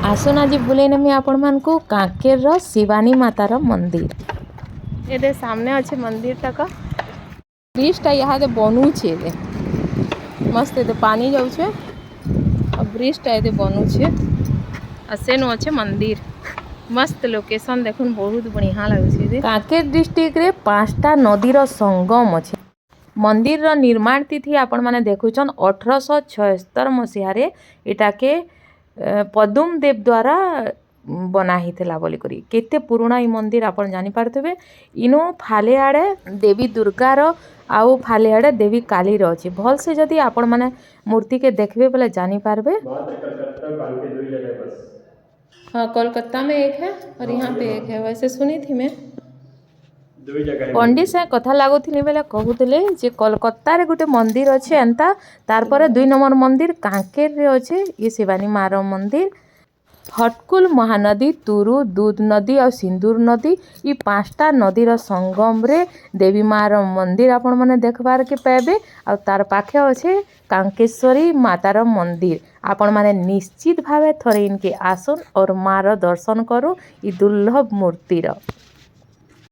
आसन आज बुले नेमी आपण मानकु कांकेर शिवानी मातार मंदिर। ये सामने अच्छे मंदिर तक ब्रिजटा यहाँ बनूचे मस्त ये पानी जाऊे और ब्रिजटा ये बनूचे सेनु अच्छे मंदिर मस्त लोकेशन देखुन बहुत बढ़िया लगे। कांकेर डिस्ट्रिक्ट रे 5टा नदीर संगम अच्छे। मंदिर रो निर्माण तिथि आपण माने देखुछन 1876 मसीह इटा के पदुम देव द्वारा बना ही थिला बोली करी केते पुराना ई मंदिर आपण जानि पारथबे। इनो फाले आड़े देवी दुर्गार आउ फाले आड़े देवी काली रो अछि। भल से जदी आपण माने मूर्ति के देखबे बोले जानि पारबे। हाँ कोलकाता में एक है और यहाँ पे एक है। वैसे सुनी थी मैं पंडित से कथा लगुली बेले कहूले जे कोलकाता रे गोटे मंदिर अच्छे एंता तार पर 2 नंबर मंदिर कांकेर रे अच्छे ये शिवानी मार मंदिर। हटकुल महानदी तुरु दूध नदी और सिंदूर नदी ये 5टा नदीर संगम रे देवी मार मंदिर आपण माने देखबार के पाबे। और तार पाखे अच्छे कांकेश्वरी मातार मंदिर। आपण माने निश्चित भावे थरे इनके आसन और मार दर्शन करो ई दुर्लभ मूर्तिर।